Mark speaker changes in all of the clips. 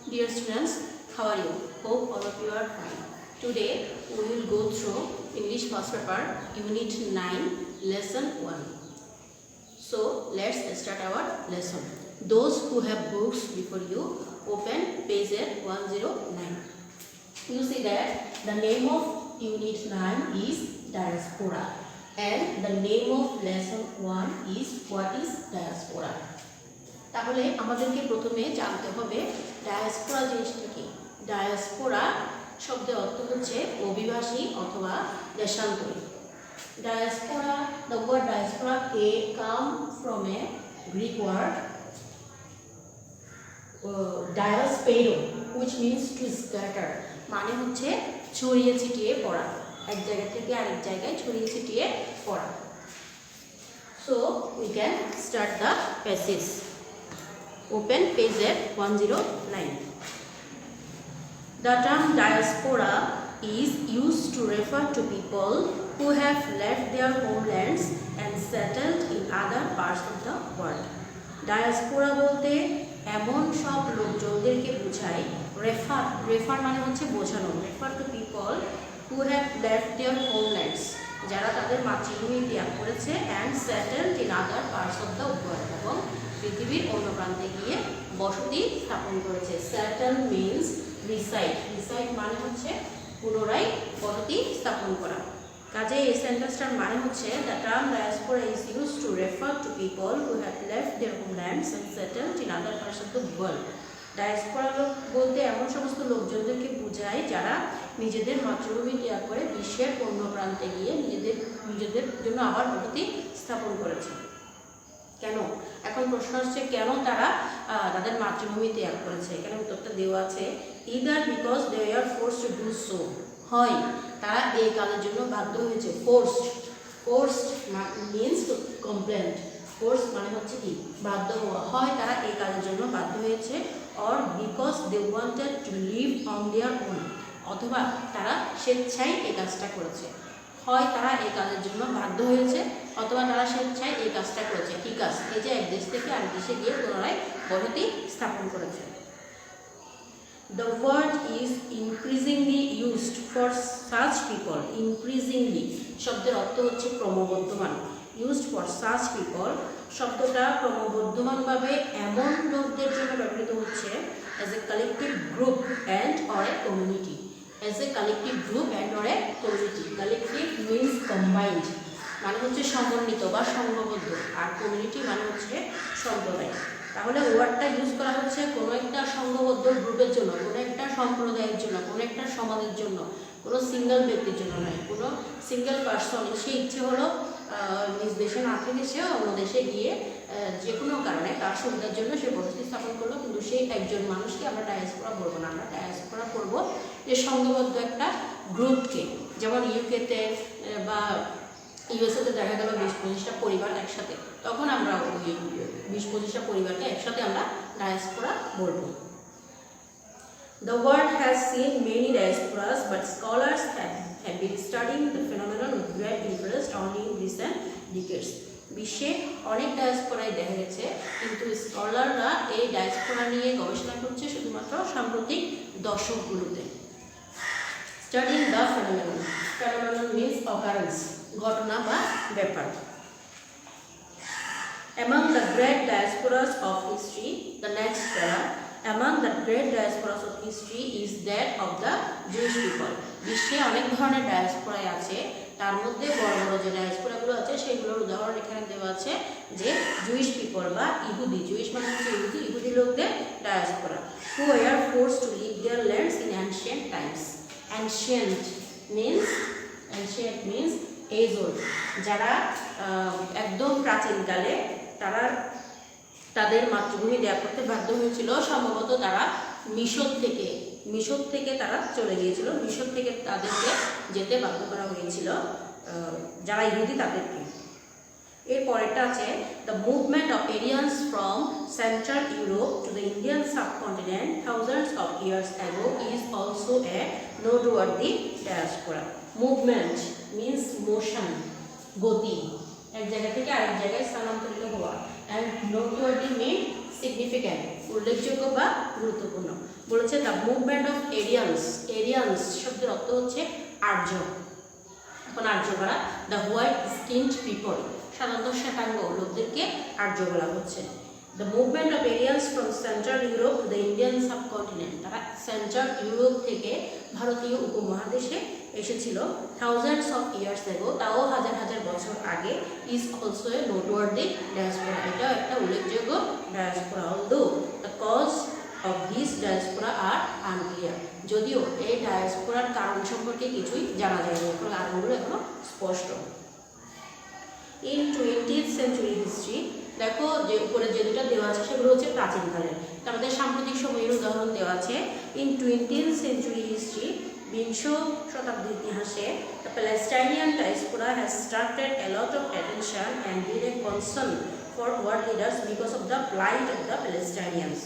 Speaker 1: Dear students, how are you? Hope all of you are fine. Today we will go through English first paper, Unit 9, Lesson 1. So let's start our lesson. Those who have books before you, open page 109. You see that the name of Unit 9 is Diaspora and the name of Lesson 1 is What is Diaspora? তাহলে আমাদেরকে প্রথমে জানতে হবে diaspora জিনিসটা কি। Diaspora শব্দের অর্থ হচ্ছে অভিবাসী অথবা দেশান্তরী। Diaspora, the word diaspora come from a Greek word diaspero which means to scatter, মানে হচ্ছে ছড়িয়ে ছিটিয়ে পড়া, এক জায়গা থেকে আরেক জায়গায় ছড়িয়ে ছিটিয়ে পড়া। So we can start the passage. Open page 109. The term diaspora is used to refer to people who have left their homelands and settled in other parts of the world. Diaspora বলতে এমন সব লোকজনদেরকে বোঝায়, refer মানে হচ্ছে বোঝানো, refer to people who have left their homelands, যারা তাদের মাতৃভূমি ত্যাগ করেছে and settled in other parts of the world, এবং পৃথিবীর অন্য প্রান্তে গিয়ে বসতি স্থাপন করেছে। Settle means reside, reside মানে হচ্ছে পুনরায় বসতি স্থাপন করা। কাজে এই সেন্টেন্সটার মানে হচ্ছে the term diaspora is used to refer to people who have left their homelands and settled in other parts of the world. Diaspora বলতে এমন সমস্ত লোকজনদেরকে বোঝায় যারা নিজেদের মাতৃভূমি ত্যাগ করে বিশ্বের অন্য প্রান্তে গিয়ে নিজেদের জন্য আবার বসতি স্থাপন করেছে। কেন? এখন প্রশ্ন হচ্ছে কেন তারা তাদের মাতৃভূমি ত্যাগ করেছে। এখানে উত্তরটা দেওয়া আছে, either because they are forced to do so, হয় তারা এই কাজের জন্য বাধ্য হয়েছে। forced means to compel, force মানে হচ্ছে কি বাধ্য হওয়া, হয় তারা এই কাজের জন্য বাধ্য হয়েছে, or because they wanted to live on their own, অথবা তারা স্বেচ্ছায় এই কাজটা করেছে। হয় তারা এই কাজের জন্য বাধ্য হয়েছে অথবা তারা স্বেচ্ছায় এই কাজটা করেছে। কি কাজ? এই যে এক দেশ থেকে আরেক দেশে গিয়ে পুনরায় বসতি স্থাপন করেছে। The word is increasingly used for such people. Increasingly শব্দের অর্থ হচ্ছে ক্রমবর্ধমান। Used for such people শব্দটা ক্রমবর্ধমানভাবে এমন লোকদের জন্য ব্যবহৃত হচ্ছে as a collective group and or a community. As a collective group and or a community. Collective means combined, মানে হচ্ছে সমন্বিত বা সংঘবদ্ধ, আর কমিউনিটি মানে হচ্ছে সম্প্রদায়। তাহলে ওয়ার্ডটা ইউজ করা হচ্ছে কোনো একটা সংঘবদ্ধ গ্রুপের জন্য, কোনো একটা সম্প্রদায়ের জন্য, কোনো একটা সমাজের জন্য, কোনো সিঙ্গেল ব্যক্তির জন্য নয়, কোনো সিঙ্গেল পার্সন সে ইচ্ছে হলো নিজ দেশে না থেকে সে অন্য দেশে গিয়ে যে কোনো কারণে তার সুবিধার জন্য সে বসতি স্থাপন করলো, কিন্তু সেই একজন মানুষকে আমরা ডায়াসপোরা বলবো না, আমরা ডায়াসপোরা করবো যে সংঘবদ্ধ একটা গ্রুপকে। যেমন ইউকেতে বা ইউএসএতে দেখা গেল 20-25টা পরিবার একসাথে, তখন আমরা ওই 20-25টা পরিবারকে একসাথে আমরা ডায়াসপোরা বলবো। The world has seen many diasporas, but scholars have been studying the phenomenon with great interest only in recent decades. বিশ্বে অনেক ডায়াসপোরাই দেখা গেছে, কিন্তু স্কলাররা এই ডায়াসপোরা নিয়ে গবেষণা করছে শুধুমাত্র সাম্প্রতিক দশকগুলোতে। Studying the phenomenon. Phenomenon means occurrence, ঘটনা বা ব্যাপার। Among the great diasporas of history, the next para, among the great diasporas of history is that of the Jewish people. বিশ্বে অনেক ধরনের ডায়াসপোরা আছে, তার মধ্যে বড় বড় যে ডায়াসপোরাগুলো আছে সেগুলোর উদাহরণ এখানে দেওয়া আছে, যে জুইশ পিপল বা ইহুদি, জুইশ মানে হচ্ছে ইহুদি লোকদের diaspora, who were forced to leave their lands in ancient times. Ancient means age old, যারা একদম প্রাচীনকালে তারা তাদের মাতৃভূমি ত্যাগ করতে বাধ্য হয়েছিল। সম্ভবত তারা মিশর থেকে তারা চলে গিয়েছিল, মিশর থেকে তাদেরকে যেতে বাধ্য করা হয়েছিল যারা ইহুদি তাদেরকে। এর পরেরটা আছে, the movement of Aryans from central Europe to the Indian subcontinent thousands of years ago is also a noteworthy diaspora. Movement means motion, গতি, এক জায়গা থেকে আরেক জায়গায় স্থানান্তরিত হওয়া, অ্যান্ড নোটওয়ার্দি মিন significant, উল্লেখযোগ্য বা গুরুত্বপূর্ণ। বলেছে দ্য মুভমেন্ট অফ এরিয়ানস, এরিয়ানস শব্দের অর্থ হচ্ছে আর্য। এখন আর্য কারা? দ্য হোয়াইট স্কিনড পিপল, সাধারণত শ্বেতাঙ্গ লোকদেরকে আর্য বলা হচ্ছে। The movement of Aryans from central Europe to the Indian subcontinent, তারা সেন্ট্রাল ইউরোপ থেকে ভারতীয় উপমহাদেশে এসেছিল থাউজেন্ডস অফ ইয়ার্স এগো, তাও হাজার হাজার বছর আগে। Is also a noteworthy diaspora, এটা একটা উল্লেখযোগ্য diaspora. Although the cause of this diaspora are unclear, যদিও এই ডায়াসপোরার কারণ সম্পর্কে কিছুই জানা যায়নি, কারণগুলো এখনো স্পষ্ট। ইন 20th সেঞ্চুরি হিস্ট্রি, দেখো যে উপরে যে দুটো দেওয়া আছে সেগুলো হচ্ছে প্রাচীনকালের, আমাদের সাম্প্রতিক সময়ের উদাহরণ দেওয়া আছে। ইন 20th সেঞ্চুরি হিস্ট্রি, বিংশ শতাব্দীর ইতিহাসে the Palestinian diaspora has started a lot of attention and been a concern for world leaders because of the plight of the Palestinians.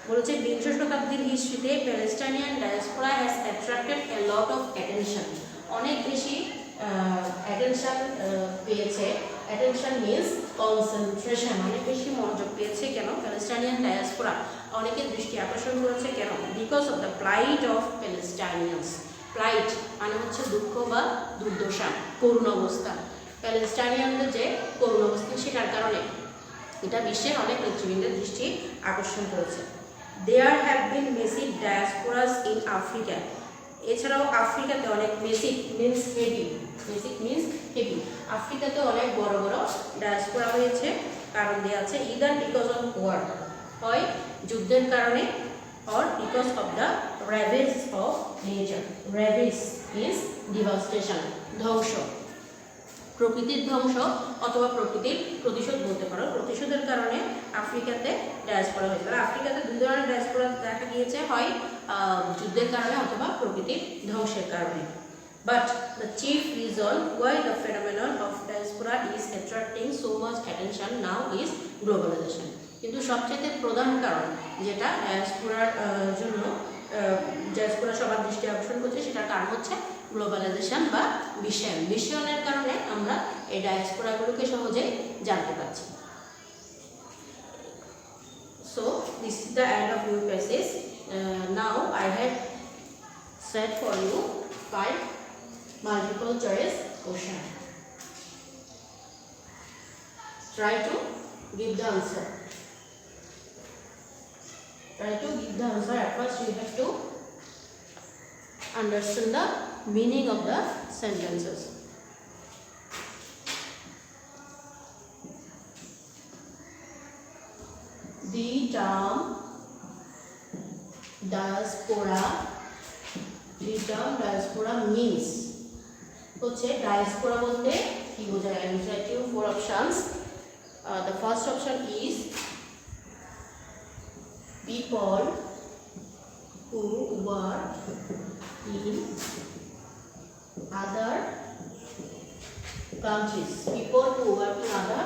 Speaker 1: বলেছে বিংশ শতাব্দীর হিস্ট্রিতে Palestinian diaspora has attracted a lot of attention, অনেক বেশি attention পেয়েছে। Attention means concentration, অনেক বেশি মনোযোগ পেয়েছে। কেন? প্যালেস্টাইনিয়ান ডায়াসপোরা অনেকের দৃষ্টি আকর্ষণ করেছে। কেন? Because of the plight of Palestinians. Plight মানে হচ্ছে দুঃখ বা দুর্দশা, করুণ অবস্থা। প্যালেস্টাইনিয়ানদের যে করুণ অবস্থা সেটার কারণে এটা বিশ্বের অনেক নেতৃবৃন্দের দৃষ্টি আকর্ষণ করেছে। There have been massive diasporas in Africa, এছাড়াও আফ্রিকাতে অনেক massive means heavy, massive means heavy, আফ্রিকাতে অনেক বড় বড় ডায়াসপোরা হয়েছে। কারণ দেওয়া আছে ইদার বিকজ অফ ওয়ার, হয় যুদ্ধের কারণে, or because of the ravage of nature. Ravage means devastation, ধ্বংস, প্রকৃতির ধ্বংস অথবা প্রকৃতির প্রতিশোধ বলতে পারো। প্রতিশোধের কারণে আফ্রিকাতে ডায়াসপোরা হয়েছে। আফ্রিকাতে দুই ধরনের ডায়াসপোরা দেখা গিয়েছে, হয় যুদ্ধের কারণে অথবা প্রকৃতির ধ্বংসের কারণে। But the chief reason why the phenomenon of diaspora is attracting so much attention now is globalization. কিন্তু সবচেয়ে প্রধান কারণ যেটা ডায়াসপোরার জন্য ডায়াসপোরা সবার দৃষ্টি আকর্ষণ করছে সেটার কারণ হচ্ছে গ্লোবালাইজেশন বা বিশ্বায়ন। বিশ্বায়নের কারণে আমরা এই ডায়াসপোরাগুলোকে সহজে জানতে পারছি। So this is the end of your passage. Now I have set for you 5 multiple choice question. Try to give the answer. Try to give the answer. At first you have to understand the meaning of the sentences. The term diaspora means, হচ্ছে diaspora বলতে কি বোঝায়? I will write you 4 options. The first option is people who work in other countries. People who work in other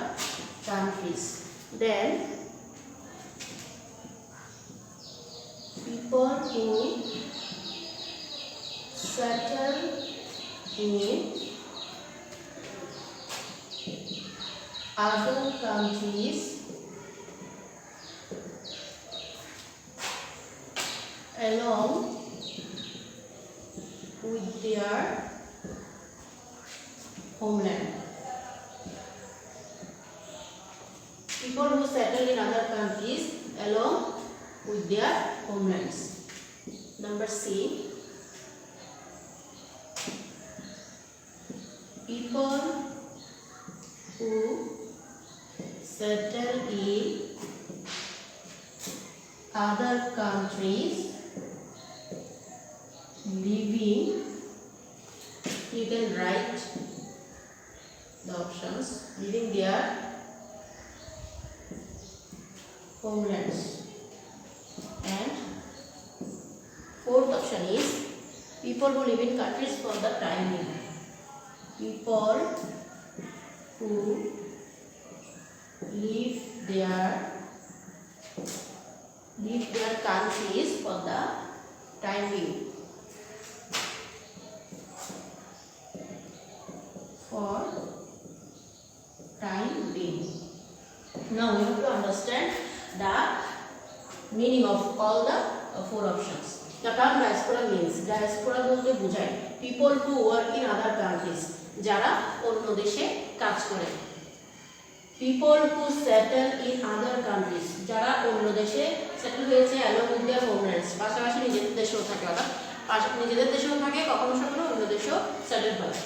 Speaker 1: countries. Then people who settle in other countries along with their homeland. People who settle in other countries along with their homelands. Number C, people who settle in other countries living, you can write the options, living their homelands. And fourth option is people who live in countries for the time being. People who leave their countries for the time being. For time being. Now you have to understand the meaning of all the four options. The term diaspora means diaspora বলতে বোঝায় people who work in other countries, যারা অন্য দেশে কাজ করে। people who settle in other countries, যারা অন্য দেশে সেটেল হয়েছে along with their homelands, পাশাপাশি নিজেদের দেশেও থাকে, অর্থাৎ নিজেদের দেশেও থাকে, কখনো কখনো অন্য দেশেও সেটেল হয়।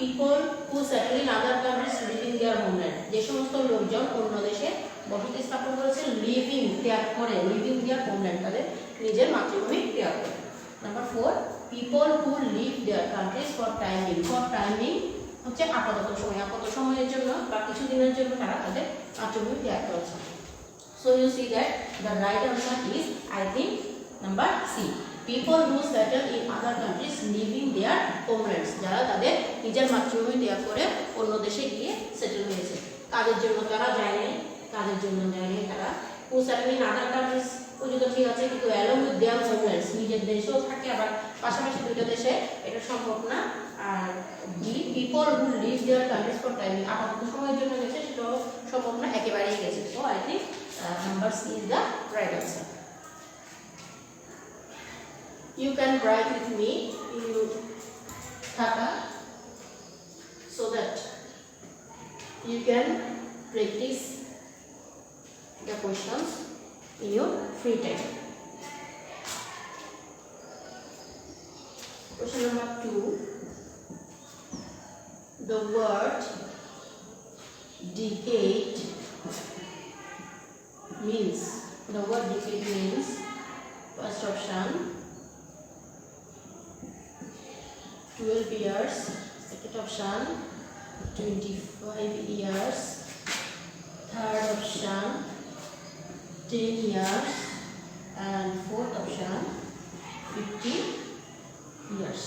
Speaker 1: people who settle in other countries leaving their homeland, যে সমস্ত লোকজন অন্য দেশে বসতি স্থাপন করেছে লিভিং ত্যাগ করে, লিভিং দেয়ার হোমল্যান্ড, তাদের নিজের মাতৃভূমি ত্যাগ করে। Number 4, people who leave their countries for timing, for timing হচ্ছে আপাতত সময়, আপাতত সময়ের জন্য বা কিছুদিনের জন্য তারা তাদের মাতৃভূমি ত্যাগ করেছে। So you see that the right answer is I think number C, people who settle in other countries leaving their homelands, যারা তাদের নিজের মাতৃভূমি ত্যাগ করে অন্য দেশে গিয়ে সেটেল হয়েছে। কাজের জন্য তারা যায় না, কাজের জন্য যায় না তারা। who settle in other countries পর্যন্ত ঠিক আছে, কিন্তু along with their homelands, নিজের দেশেও থাকে আবার পাশাপাশি দুটো দেশে, এটা সম্ভব না। আর the people who leave their countries for timing, আপাতত সময়ের জন্য গেছে, সেটাও সম্ভব না, একেবারেই গেছে। So I think number C is the right answer. You can write with me in your khata so that you can practice the questions in your free time. Question number 2. The word decade means, the word decade means, first option 12 years, second option 25 years, third option 10 years, and fourth option 50 years.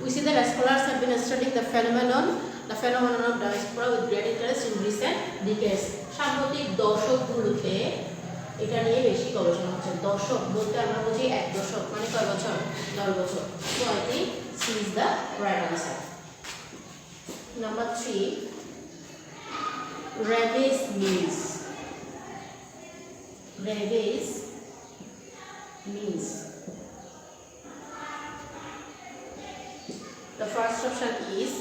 Speaker 1: We see that scholars have been studying the phenomenon of diaspora with great interest in recent decades. সাম্প্রতিক দশকগুলোতে এটা নিয়ে বেশি গবেষণা হচ্ছে। দশক বলতে আমরা বুঝি এক দশক, মানে কয় বছর? 10 বছর। So I think C is the right answer. Number 3, ravage means. Ravage means, the first option is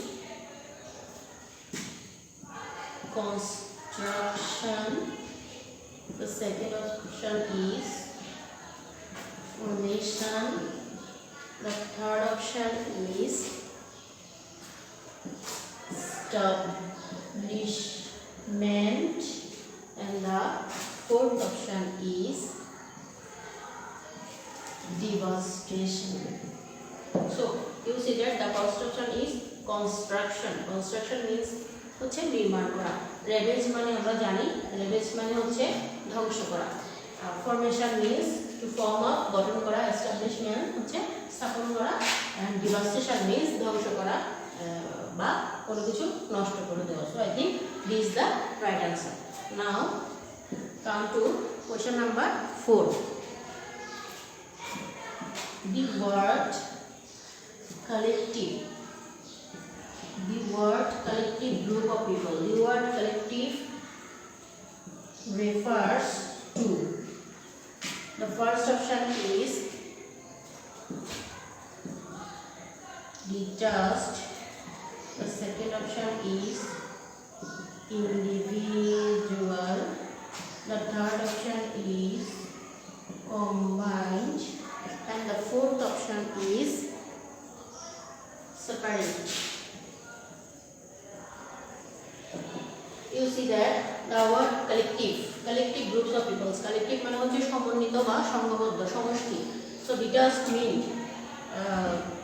Speaker 1: construction, the second option is formation, the third option is establishment, and the fourth option is devastation. So you see that the first option is construction. Construction means হচ্ছে নির্মাণ করা। রেভেজ মানে আমরা জানি, রেভেজ মানে হচ্ছে ধ্বংস করা। Formation means to form up, গঠন করা। এস্টাবলিশমেন্ট হচ্ছে স্থাপন করা। এন্ড ডিভাস্টেশন মিন্স ধ্বংস করা বা কোনো কিছু নষ্ট করে দেওয়া। So I think this is the right answer. Now come to question number 4. The word collective, the word collective group of people, the word collective refers to, the first option is detached, the second option is individual, the third option is combined, and the fourth option is separate. You see that the word collective, collective groups of people, collective মানে হচ্ছে সমন্বিত বা সংঘবদ্ধ, সমষ্টি। So detached mean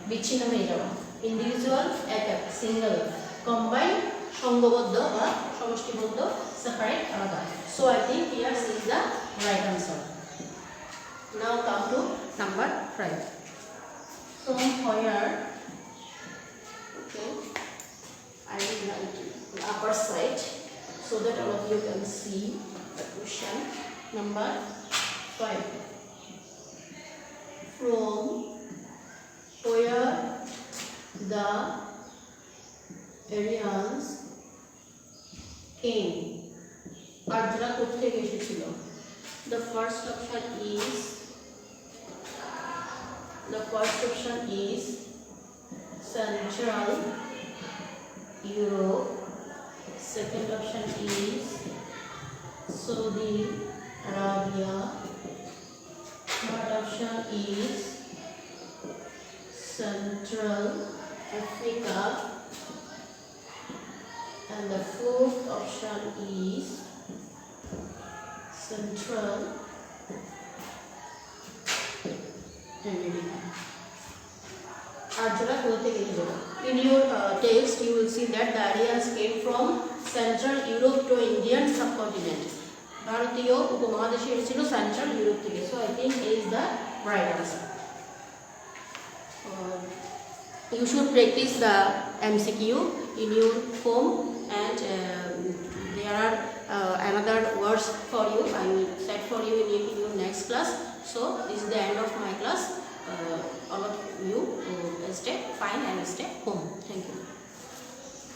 Speaker 1: বিচ্ছিন্ন হয়ে যাওয়া, individual একক, single, combined সংঘবদ্ধ বা সমষ্টিবদ্ধ, separate আলাদা। So I think here C is the right answer. Now come to number 5. From where, okay, I will write the upper side so that all of you can see the question. Number 5. From where the Aryans came, আর্যরা কোথা থেকে এসেছিল? The first option is Central Europe. Second option is Saudi Arabia. Third option is Central Africa. And the fourth option is Central America. In your text, you will see that the Aryans came from Central Europe to Indian subcontinent. ভারতীয় উপমহাদেশে এসেছিল central Europe থেকে. So I think A is the right answer. You should practice the MCQ in your home, and there are another words for you. I will set for you in your next class. So this is the end of my class. All of you stay fine and stay home. Thank you.